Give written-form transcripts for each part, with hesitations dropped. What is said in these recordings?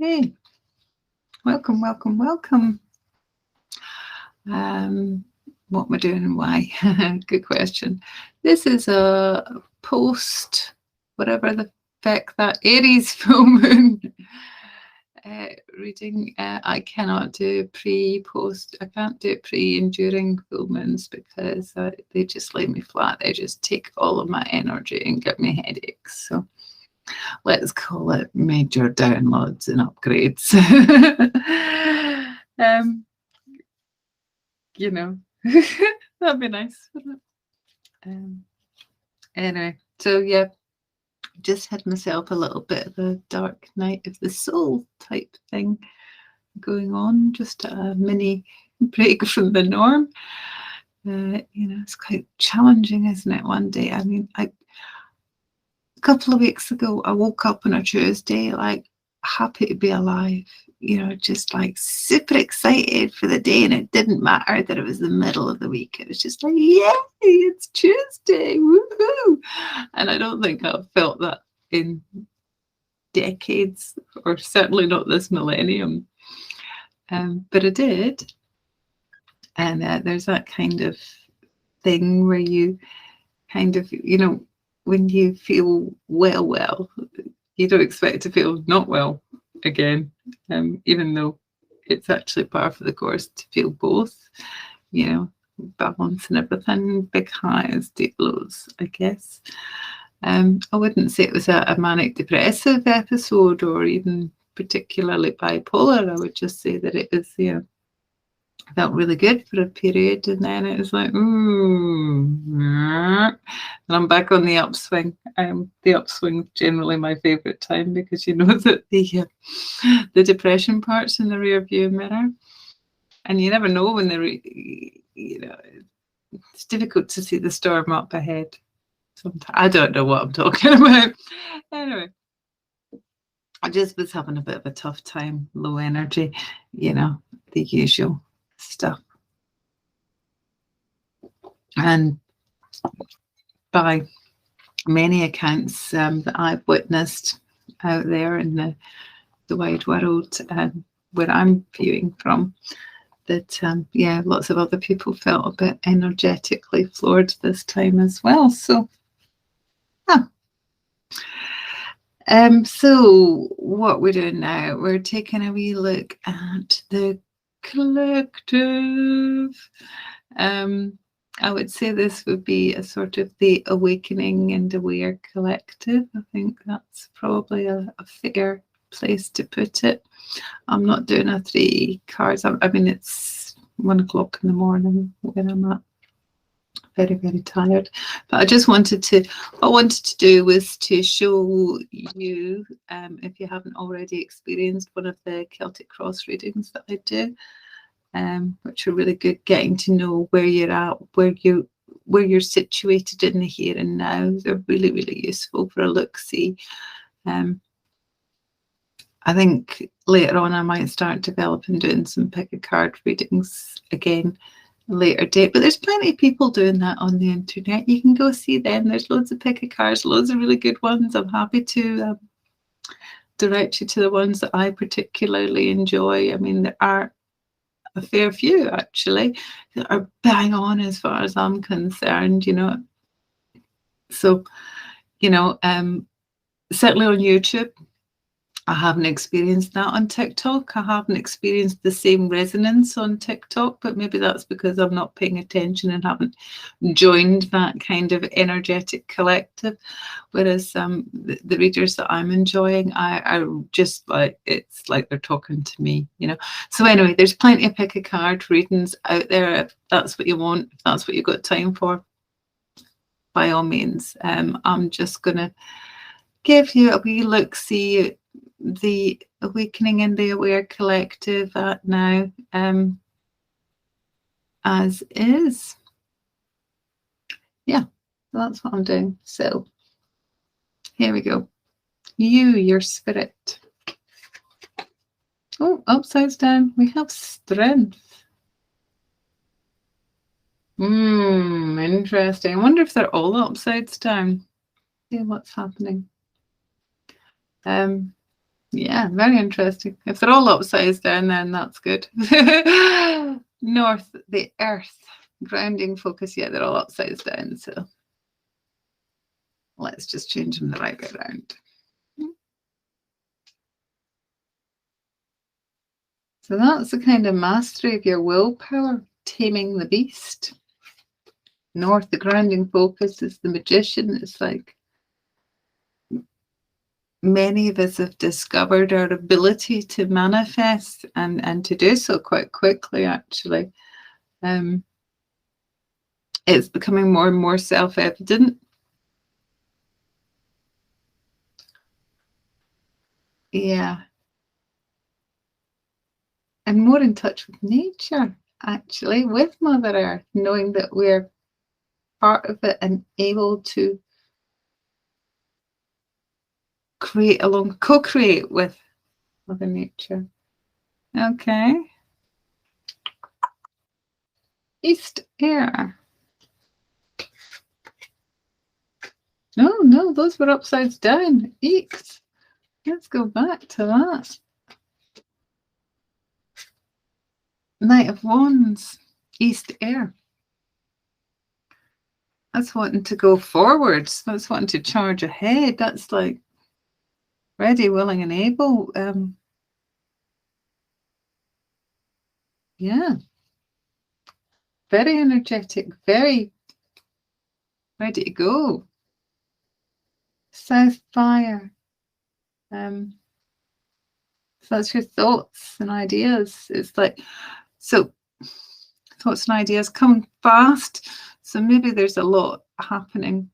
Hey, welcome, welcome, welcome. What am I doing and why? Good question. This is a post, whatever the heck that Aries full moon reading. I cannot do pre-post. I can't do it pre and during full moons because they just lay me flat. They just take all of my energy and give me headaches. So let's call it major downloads and upgrades. You know, that'd be nice, wouldn't it? Anyway, so yeah, just had myself a little bit of a dark night of the soul type thing going on, just a mini break from the norm. It's quite challenging, isn't it? One day, I mean, a couple of weeks ago, I woke up on a Tuesday, like happy to be alive, just like super excited for the day. And it didn't matter that it was the middle of the week. It was just like, yay, it's Tuesday, woohoo. And I don't think I've felt that in decades, or certainly not this millennium. But I did. And there's that kind of thing where you kind of, when you feel well, you don't expect to feel not well again, even though it's actually par for the course to feel both, balance and everything, big highs, deep lows, I guess. I wouldn't say it was a manic depressive episode or even particularly bipolar. I would just say that it is, felt really good for a period, and then it was like, and I'm back on the upswing. The upswing is generally my favourite time because you know that the depression part's in the rear view mirror, and you never know when it's difficult to see the storm up ahead. Sometimes I don't know what I'm talking about. Anyway, I just was having a bit of a tough time, low energy, the usual stuff. And by many accounts that I've witnessed out there in the wide world, where I'm viewing from, that lots of other people felt a bit energetically floored this time as well. So so what we're doing now, we're taking a wee look at the collective. I would say this would be a sort of the awakening and aware collective. I think that's probably a fair place to put it. I'm not doing a 3 cards. I mean, it's 1 o'clock in the morning when I'm at. Very, very tired. But I just wanted to, what I wanted to do was to show you, if you haven't already experienced one of the Celtic Cross readings that I do, which are really good, getting to know where you're at, where you're situated in the here and now. They're really, really useful for a look-see. I think later on I might start developing doing some pick-a-card readings again, later date, but there's plenty of people doing that on the internet. You can go see them. There's loads of pick-a-cards, loads of really good ones. I'm happy to direct you to the ones that I particularly enjoy. I mean, there are a fair few actually that are bang on as far as I'm concerned, so certainly on YouTube. I haven't experienced that on TikTok. I haven't experienced the same resonance on TikTok, but maybe that's because I'm not paying attention and haven't joined that kind of energetic collective. Whereas the readers that I'm enjoying, I just like, it's like they're talking to me, So anyway, there's plenty of pick-a-card readings out there. If that's what you want, if that's what you've got time for, by all means. I'm just going to give you a wee look-see the awakening and the aware collective at now, as is. Yeah, that's what I'm doing. So here we go. Your spirit. Oh, upsides down, we have strength. Interesting. I wonder if they're all upsides down. See what's happening. Yeah, very interesting. If they're all upside down, then that's good. North, the earth, grounding focus. Yeah, they're all upside down. So let's just change them the right way around. So that's the kind of mastery of your willpower, taming the beast. North, the grounding focus is the magician. It's like many of us have discovered our ability to manifest and to do so quite quickly, actually. It's becoming more and more self-evident. Yeah. And more in touch with nature, actually, with Mother Earth, knowing that we're part of it and able to co-create with Mother Nature. Okay. East air. No, those were upsides down. Eeks. Let's go back to that. Knight of Wands. East air. That's wanting to go forwards. That's wanting to charge ahead. That's like ready, willing, and able. Yeah. Very energetic, very ready to go. South fire. So that's your thoughts and ideas. It's like, so thoughts and ideas come fast. So maybe there's a lot happening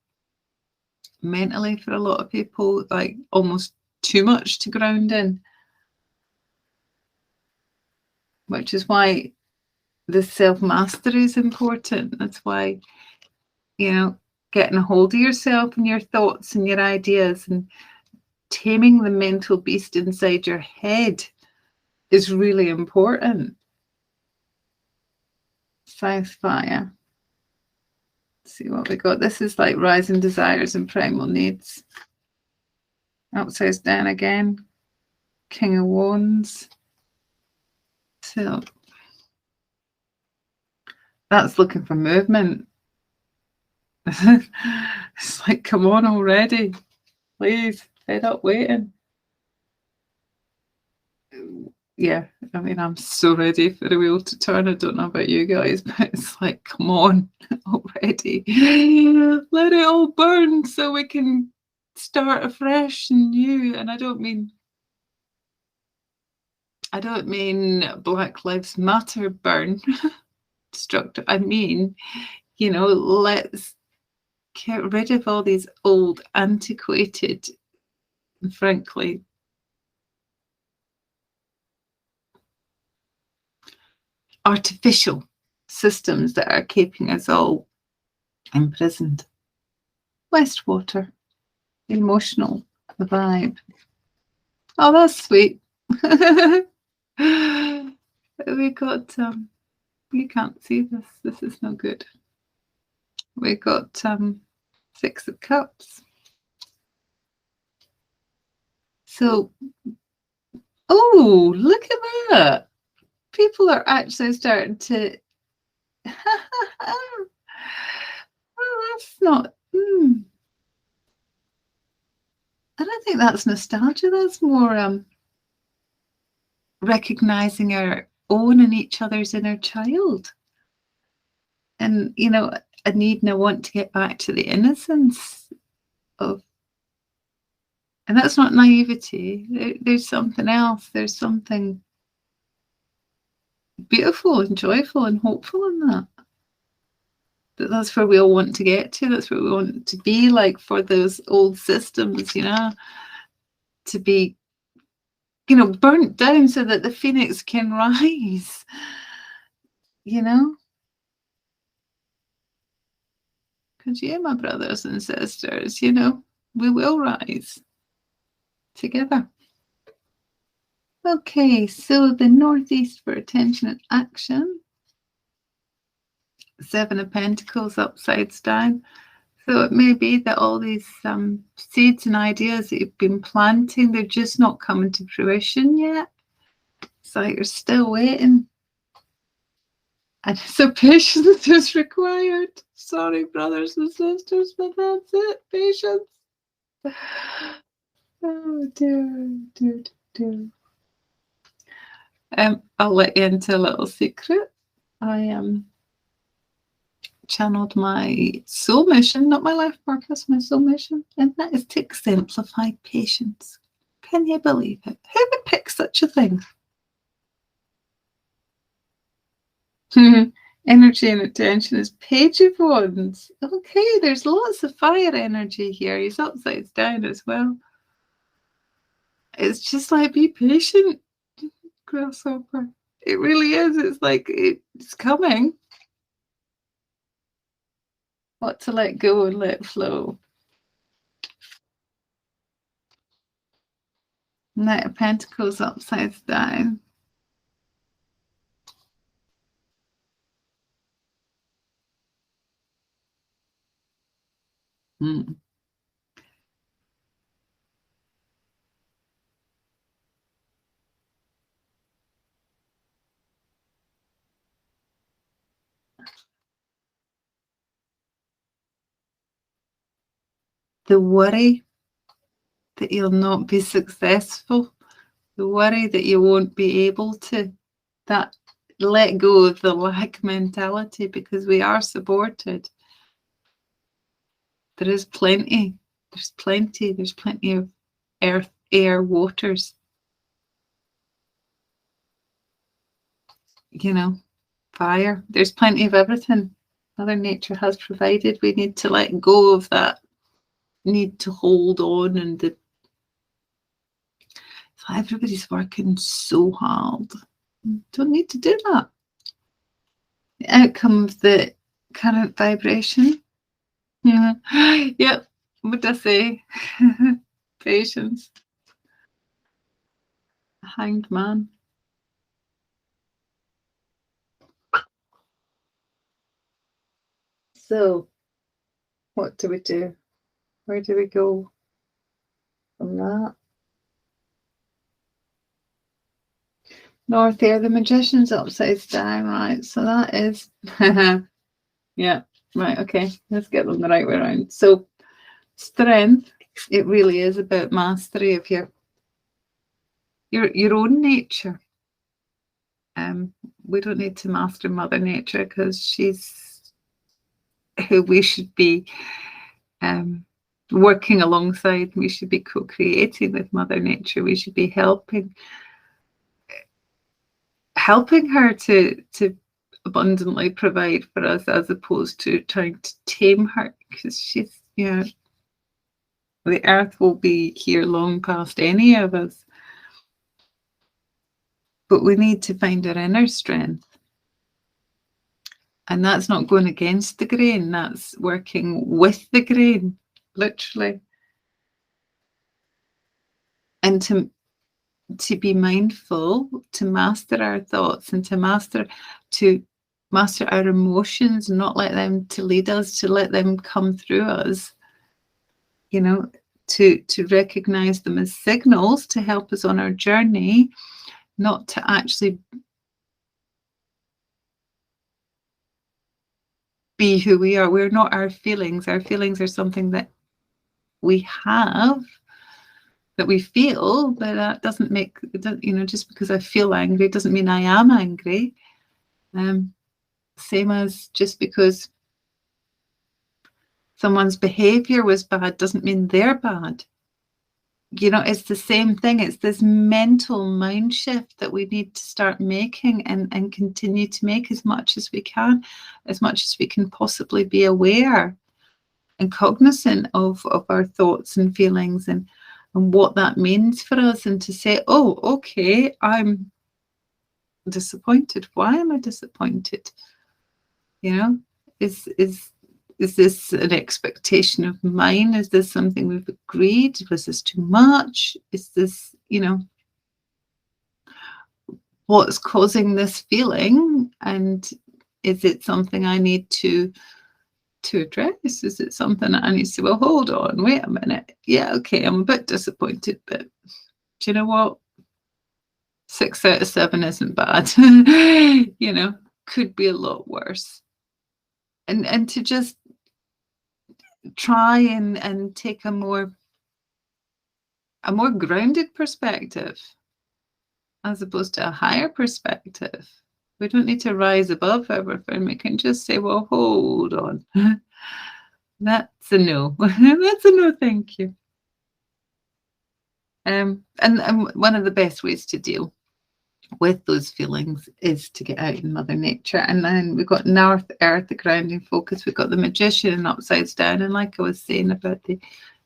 mentally for a lot of people, like almost too much to ground in, which is why the self-mastery is important. That's why, you know, getting a hold of yourself and your thoughts and your ideas and taming the mental beast inside your head is really important. South fire. Let's see what we got. This is like rising desires and primal needs. Upside down again. King of Wands. So that's looking for movement. It's like, come on already. Please, fed up waiting. Yeah, I mean, I'm so ready for the wheel to turn. I don't know about you guys, but it's like, come on already. Let it all burn so we can start afresh and new. And I don't mean Black Lives Matter burn destructive. I mean, you know, let's get rid of all these old, antiquated, and frankly, artificial systems that are keeping us all imprisoned. Westwater, emotional vibe. Oh, that's sweet. We got you can't see this. This is no good. We got 6 of Cups. So, oh, look at that. People are actually starting to well, that's not I don't think that's nostalgia. That's more recognizing our own and each other's inner child. And, you know, a need and a want to get back to the innocence of, and that's not naivety. There's something else. There's something beautiful and joyful and hopeful in that. That's where we all want to get to. That's where we want to be, like, for those old systems, you know, to be, you know, burnt down so that the phoenix can rise, you know. Because you, my brothers and sisters, you know, we will rise together. Okay, so the Northeast for attention and action. 7 of Pentacles upside down. So it may be that all these seeds and ideas that you've been planting, they're just not coming to fruition yet. It's like you're still waiting. And so patience is required. Sorry, brothers and sisters, but that's it. Patience. Oh dear, dear, dear. I'll let you into a little secret. I channeled my soul mission, not my life purpose, my soul mission, and that is to exemplify patience. Can you believe it? Who would pick such a thing? Energy and attention is Page of Wands. Okay, there's lots of fire energy here. He's upside down as well. It's just like, be patient, grasshopper. It really is. It's like, it's coming. What to let go and let flow. Knight of Pentacles upside down. The worry that you'll not be successful, the worry that you won't be able to, that let go of the lack mentality, because we are supported. There is plenty. There's plenty of earth, air, waters. You know, fire. There's plenty of everything. Mother Nature has provided. We need to let go of that need to hold on, and so everybody's working so hard. Don't need to do that. The outcome of the current vibration. Yep. What did I say? Patience. Hanged man. So, what do we do? Where do we go from that? North there, the Magician's upside down, right? So that is, yeah, right, okay. Let's get them the right way around. So, strength, it really is about mastery of your own nature. We don't need to master Mother Nature, because she's who we should be working alongside. We should be co-creating with Mother Nature. We should be helping her to abundantly provide for us, as opposed to trying to tame her, because she's, you know, the earth will be here long past any of us. But we need to find our inner strength. And that's not going against the grain, that's working with the grain, literally. And to be mindful, to master our thoughts, and to master our emotions, not let them to lead us, to let them come through us, you know, to recognize them as signals to help us on our journey, not to actually be who we are. We're not our feelings. Our feelings are something that we have, that we feel, but that doesn't make, you know, just because I feel angry doesn't mean I am angry. Same as just because someone's behavior was bad doesn't mean they're bad. You know, it's the same thing. It's this mental mind shift that we need to start making, and continue to make as much as we can, as much as we can possibly be aware and cognizant of our thoughts and feelings, and what that means for us, and to say, oh, okay, I'm disappointed. Why am I disappointed? You know, is this an expectation of mine? Is this something we've agreed? Was this too much? Is this, you know, what's causing this feeling? And is it something I need to to address? Is it something that I need to say, well, hold on, wait a minute. Yeah, okay, I'm a bit disappointed, but do you know what? 6 out of 7 isn't bad. You know, could be a lot worse. And to just try and take a more grounded perspective as opposed to a higher perspective. We don't need to rise above everything. We can just say, well, hold on. That's a no. That's a no, thank you. And one of the best ways to deal with those feelings is to get out in Mother Nature. And then we've got North, Earth, the grounding focus. We've got the Magician and upsides down. And like I was saying about the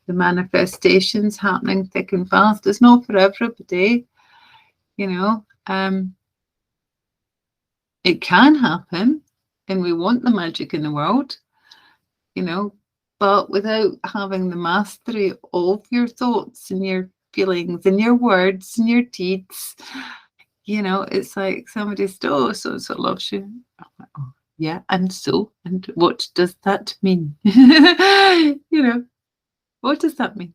manifestations happening thick and fast, it's not for everybody, you know. It can happen, and we want the magic in the world, you know, but without having the mastery of your thoughts and your feelings and your words and your deeds, you know, it's like somebody so loves you. I'm like, oh, yeah, and what does that mean? You know, what does that mean?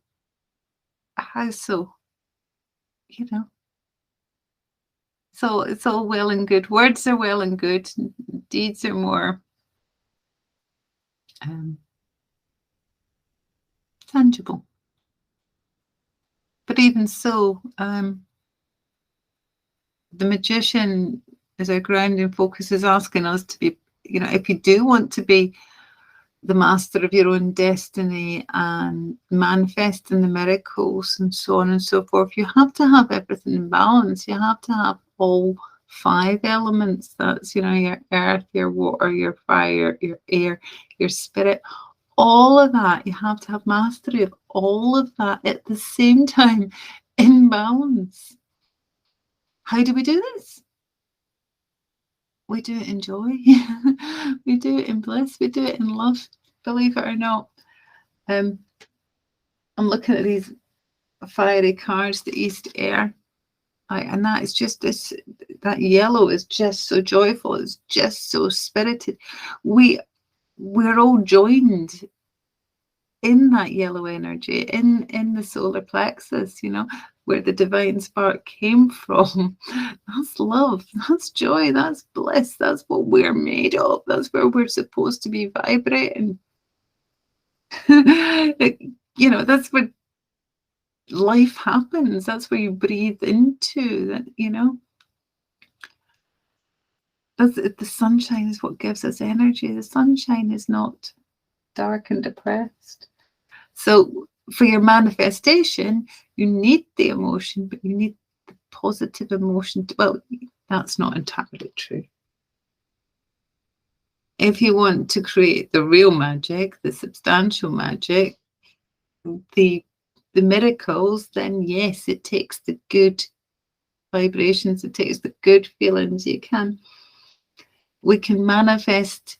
How so? You know, so it's all well and good. Words are well and good. Deeds are more tangible. But even so, the Magician, as our grounding focus, is asking us to be, you know, if you do want to be the master of your own destiny and manifesting the miracles and so on and so forth, you have to have everything in balance. You have to have all 5 elements. That's, you know, your earth, your water, your fire, your air, your spirit. All of that, you have to have mastery of all of that at the same time in balance. How do we do this? We do it in joy. We do it in bliss. We do it in love, believe it or not. I'm looking at these fiery cards, the East Air. And that is just this, that yellow is just so joyful. It's just so spirited. We're all joined in that yellow energy, in the solar plexus, you know, where the divine spark came from. That's love, that's joy, that's bliss, that's what we're made of, that's where we're supposed to be vibrating. You know, that's where life happens, that's where you breathe into that, you know. That's, the sunshine is what gives us energy. The sunshine is not dark and depressed. So for your manifestation, you need the emotion, but you need the positive emotion. Well, that's not entirely true. If you want to create the real magic, the substantial magic, the miracles, then yes, it takes the good vibrations, it takes the good feelings. We can manifest.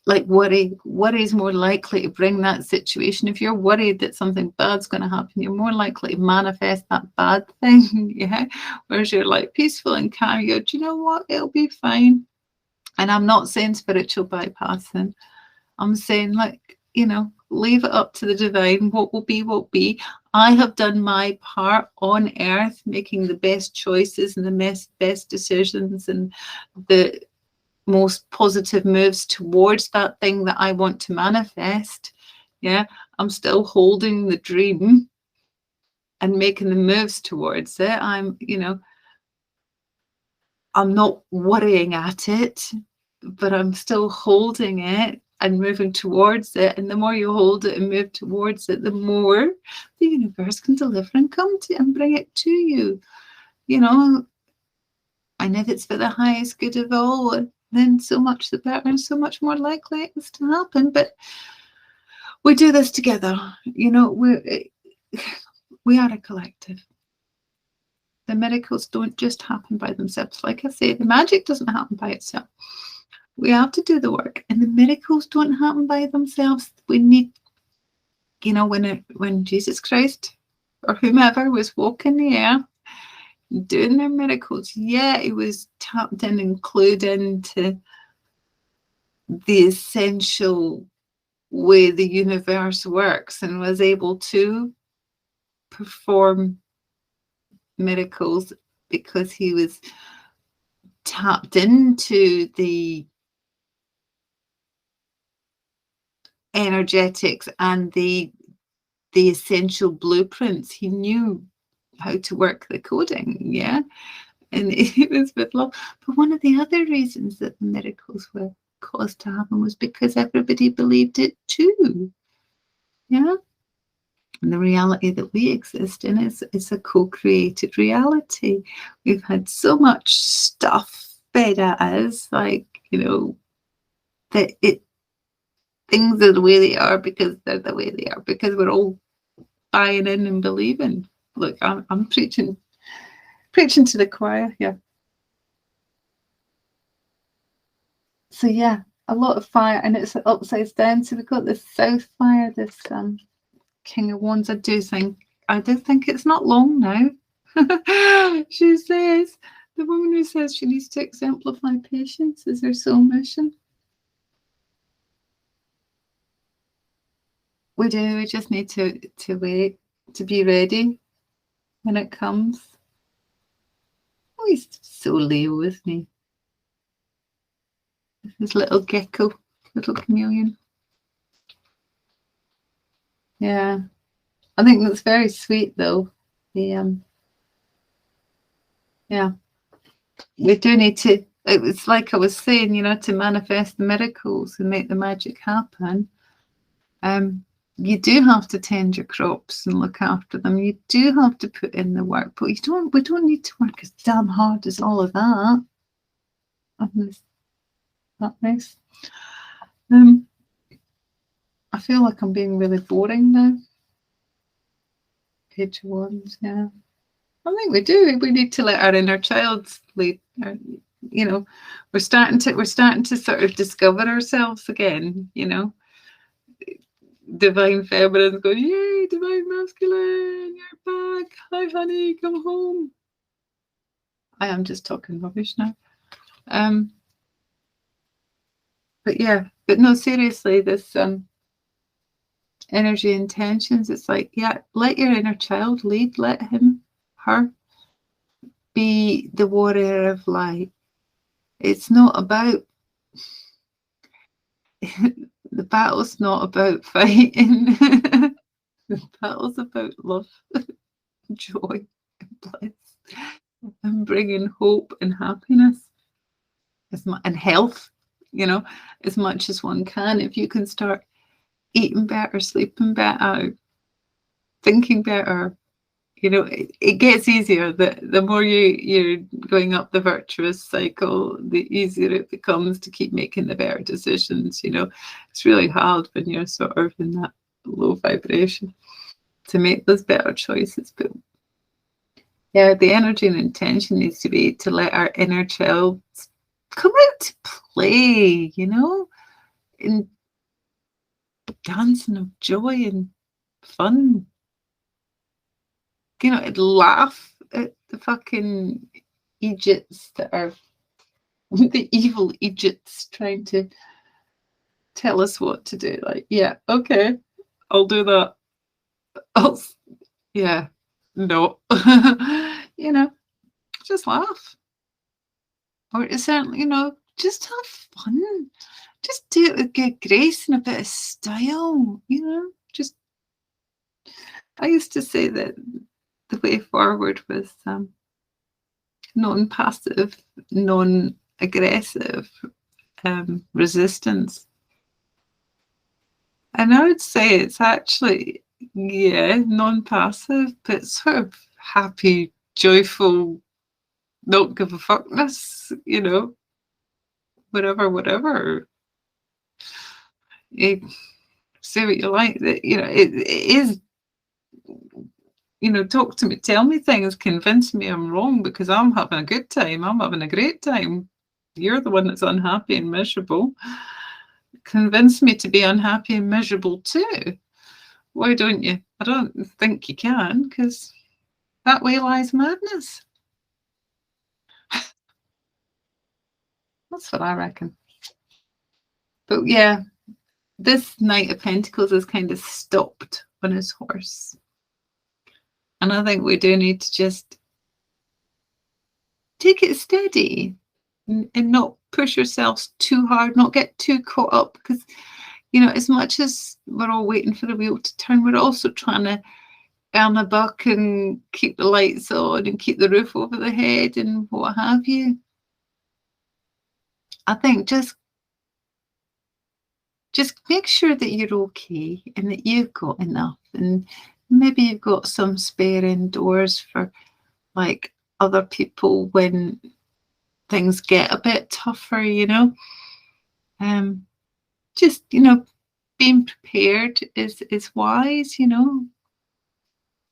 Like worry is more likely to bring that situation. If you're worried that something bad's going to happen, you're more likely to manifest that bad thing. Yeah. Whereas you're like peaceful and calm, you go, do you know what? It'll be fine. And I'm not saying spiritual bypassing. I'm saying, like, you know, leave it up to the divine. What will be, will be. I have done my part on earth, making the best choices and the best decisions and the most positive moves towards that thing that I want to manifest. Yeah, I'm still holding the dream and making the moves towards it. I'm, you know, I'm not worrying at it, but I'm still holding it and moving towards it. And the more you hold it and move towards it, the more the universe can deliver and come to and bring it to you, you know. And if it's for the highest good of all, then so much the better and so much more likely it is to happen. But we do this together, you know. We are a collective. The miracles don't just happen by themselves. Like I say, the magic doesn't happen by itself. We have to do the work, and the miracles don't happen by themselves. We need, you know, when Jesus Christ or whomever was walking the earth doing their miracles, yeah, it was tapped in and clued into the essential way the universe works, and was able to perform miracles because he was tapped into the energetics and the essential blueprints. He knew how to work the coding, yeah, and it was with love. But one of the other reasons that the miracles were caused to happen was because everybody believed it too, yeah. And the reality that we exist in is a co-created reality. We've had so much stuff fed at us, like, you know, that things are the way they are because they're the way they are, because we're all buying in and believing. Look, I'm preaching to the choir here. So yeah, a lot of fire, and it's upside down. So we've got this south fire, this King of Wands. I do think it's not long now. She says, the woman who says she needs to exemplify patience is her soul mission. We do. We just need to wait, to be ready when it comes. Oh, he's so Leo, isn't he? His little gecko, little chameleon. Yeah, I think that's very sweet, though. The yeah, we do need to. It's like I was saying, you know, to manifest the miracles and make the magic happen. You do have to tend your crops and look after them. You do have to put in the work, but we don't need to work as damn hard as all of that. That nice. I feel like I'm being really boring now. Page 1, yeah. I think we do. We need to let our inner child lead. You know, we're starting to sort of discover ourselves again. You know, divine feminine going, yay, divine masculine, you're back. Hi, honey, come home. I am just talking rubbish now. But yeah, but no, seriously, this energy intentions, it's like, yeah, let your inner child lead. Let him, her be the warrior of light. It's not about the battle's not about fighting. The battle's about love, joy, and bliss, and bringing hope and happiness and health, you know, as much as one can. If you can start eating better, sleeping better, thinking better, you know, it gets easier. The more you're going up the virtuous cycle, the easier it becomes to keep making the better decisions. You know, it's really hard when you're sort of in that low vibration to make those better choices. But yeah, the energy and intention needs to be to let our inner child come out to play, you know, in dancing of joy and fun. You know, I'd laugh at the fucking Egypts that are the evil Egypts trying to tell us what to do. Like, yeah, okay, I'll do that. Yeah, no. You know, just laugh. Or certainly, you know, just have fun. Just do it with good grace and a bit of style, you know. Just, I used to say that the way forward was non-passive, non-aggressive resistance. And I would say it's actually, yeah, non-passive, but sort of happy, joyful, don't give a fuckness, you know, whatever. You say what you like, that, you know, it is, you know, talk to me, tell me things, convince me I'm wrong because I'm having a good time. I'm having a great time. You're the one that's unhappy and miserable. Convince me to be unhappy and miserable too. Why don't you? I don't think you can, because that way lies madness. That's what I reckon. But yeah, this Knight of Pentacles is kind of stopped on his horse. And I think we do need to just take it steady and not push yourselves too hard, not get too caught up, because, you know, as much as we're all waiting for the wheel to turn, we're also trying to earn a buck and keep the lights on and keep the roof over the head and what have you. I think just make sure that you're okay and that you've got enough, and maybe you've got some spare indoors for like other people when things get a bit tougher, you know. Just, you know, being prepared is wise, you know.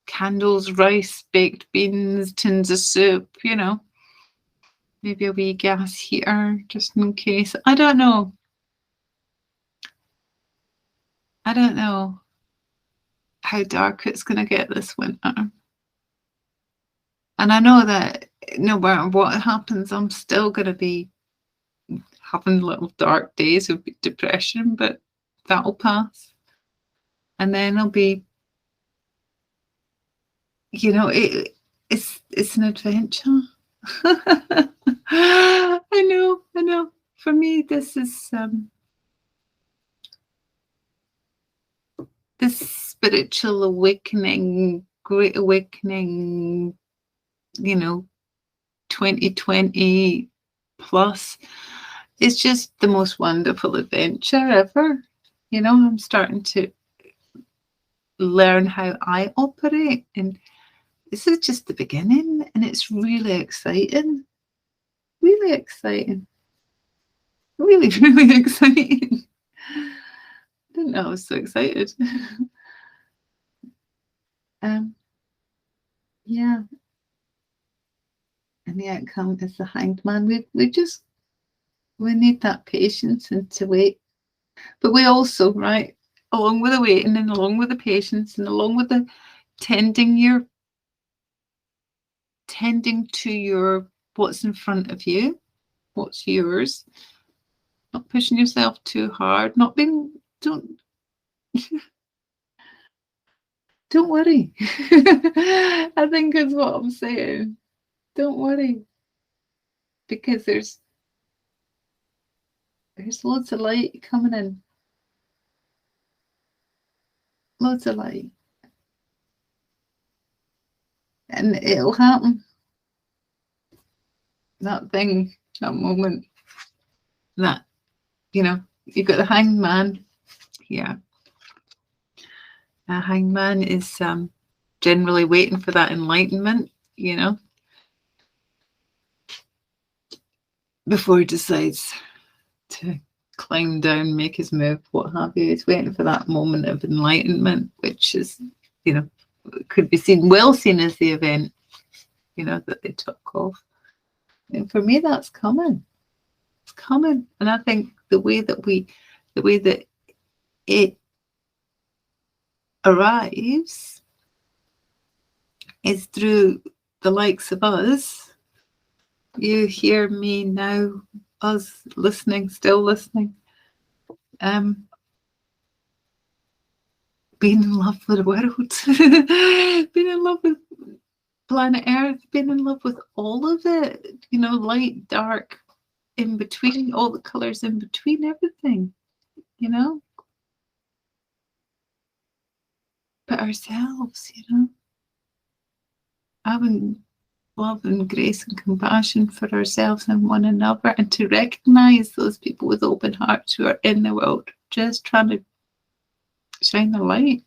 Candles, rice, baked beans, tins of soup, you know. Maybe a wee gas heater just in case. I don't know. I don't know how dark it's going to get this winter. And I know that no matter what happens, I'm still going to be having little dark days of depression, but that'll pass. And then I'll be, you know, it's an adventure. I know. For me, this is this spiritual awakening, great awakening, you know, 2020 plus. It's just the most wonderful adventure ever. You know, I'm starting to learn how I operate, and this is just the beginning, and it's really exciting. Really exciting. Really, really exciting. I didn't know I was so excited. Yeah. And the outcome is the Hanged Man. We need that patience and to wait. But we also, right, along with the waiting and along with the patience and along with the tending to your what's in front of you, what's yours, not pushing yourself too hard, not being, don't worry. I think is what I'm saying. Don't worry. Because there's loads of light coming in. Loads of light. And it'll happen. That thing, that moment, that, you know, you've got the Hanged Man here. A Hanged Man is generally waiting for that enlightenment, you know, before he decides to climb down, make his move, what have you. He's waiting for that moment of enlightenment, which is, you know, could be well seen as the event, you know, that they took off. And for me, that's coming. It's coming. And I think the way that it arrives is through the likes of us. You hear me now, us listening, still listening, being in love with the world, being in love with planet Earth, being in love with all of it, you know, light, dark, in between, all the colors in between, everything, you know. But ourselves, you know, having love and grace and compassion for ourselves and one another, and to recognize those people with open hearts who are in the world just trying to shine the light,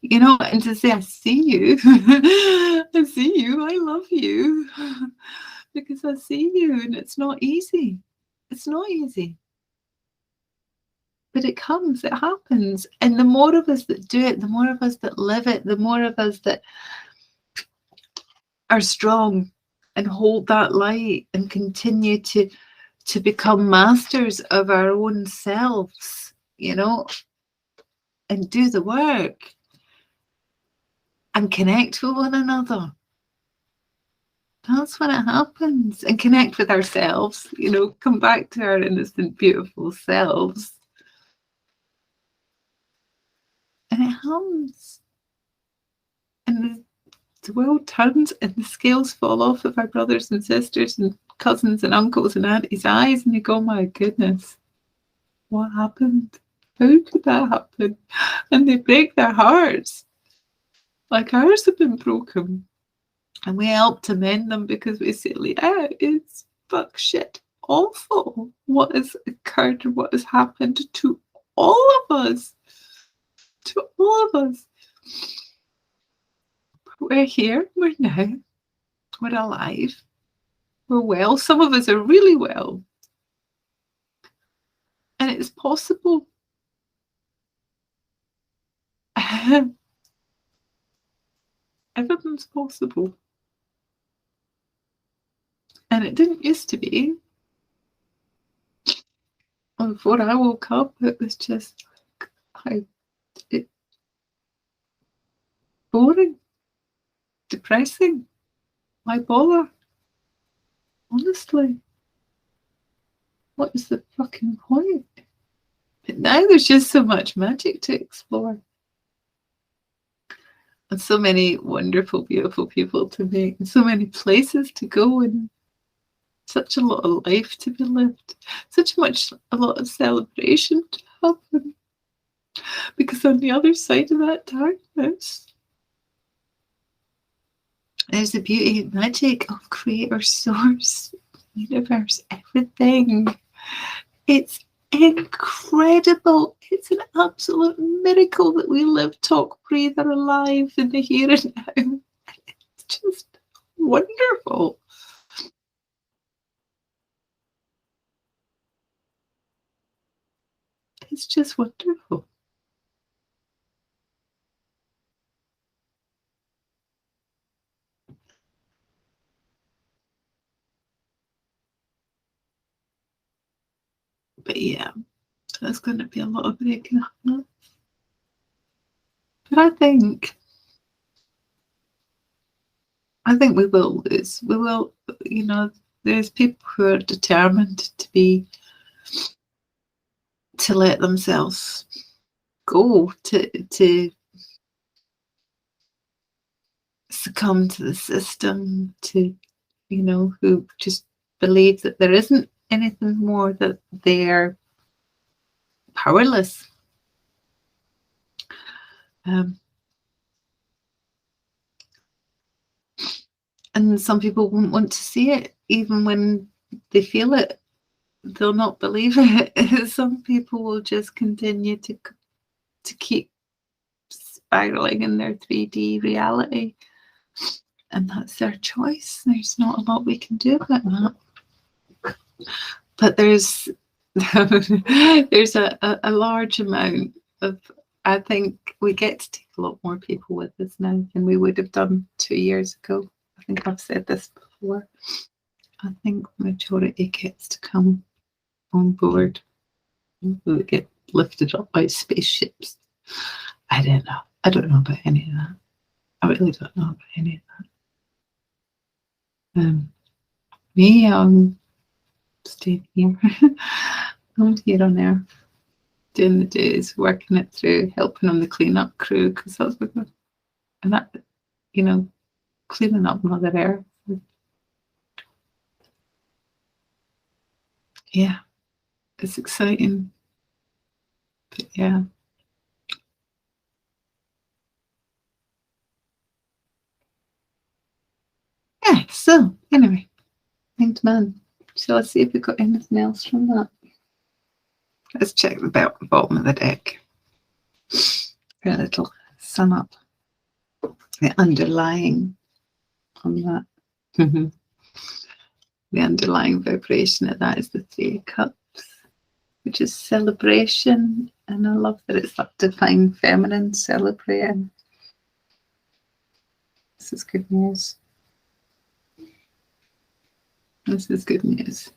you know, and to say, I see you. I see you, I love you, because I see you. And it's not easy. It's not easy, but it comes, it happens. And the more of us that do it, the more of us that live it, the more of us that are strong and hold that light and continue to become masters of our own selves, you know, and do the work and connect with one another. That's when it happens. And connect with ourselves, you know, come back to our innocent, beautiful selves. And it hums. And the world turns and the scales fall off of our brothers and sisters and cousins and uncles and aunties' eyes, and they go, my goodness, what happened? How could that happen? And they break their hearts. Like ours have been broken. And we help to mend them because we say, yeah, it's fuck shit awful what has occurred and what has happened to all of us. To all of us. We're here, we're now, we're alive, we're well. Some of us are really well. And it's possible. Everything's possible. And it didn't used to be. Before I woke up, it was just boring, depressing. Why bother? Honestly, what is the fucking point? But now there's just so much magic to explore. And so many wonderful, beautiful people to meet, and so many places to go, and such a lot of life to be lived, a lot of celebration to happen. Because on the other side of that darkness, there's the beauty and magic of Creator, Source, Universe, everything. It's incredible. It's an absolute miracle that we live, talk, breathe, are alive in the here and now. It's just wonderful. It's just wonderful. But yeah, there's going to be a lot of breaking up. But I think we will lose. We will, you know, there's people who are determined to let themselves go, to succumb to the system, to, you know, who just believe that there isn't anything more, that they're powerless. And some people won't want to see it, even when they feel it. They'll not believe it. Some people will just continue to keep spiraling in their 3D reality, and that's their choice. There's not a lot we can do about that. But there's there's a large amount of, I think we get to take a lot more people with us now than we would have done 2 years ago. I think I've said this before. I think the majority gets to come on board. We get lifted up by spaceships. I don't know. I don't know about any of that. I really don't know about any of that. Me, I'm staying here. I'm here on Earth, doing the days, working it through, helping on the cleanup crew, because that's what, and that, you know, cleaning up Mother Earth. Yeah, it's exciting. But yeah. Yeah, so anyway, thanks, man. So let's see if we got anything else from that. Let's check the bottom of the deck for a little sum up. The underlying on that. The underlying vibration of that is the 3 of Cups, which is celebration. And I love that it's that divine feminine celebrating. This is good news. This is good news.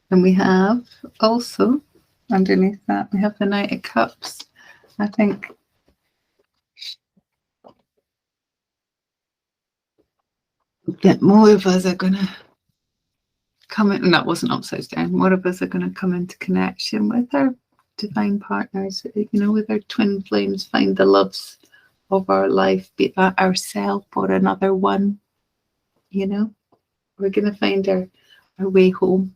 And we have also, underneath that, we have the Knight of Cups. I think that more of us are going to come in, and that wasn't upside down, more of us are going to come into connection with our divine partners, you know, with our twin flames, find the loves of our life, be that ourself or another one, you know. We're going to find our way home.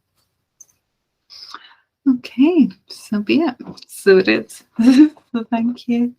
Okay, so be it. So it is. So thank you.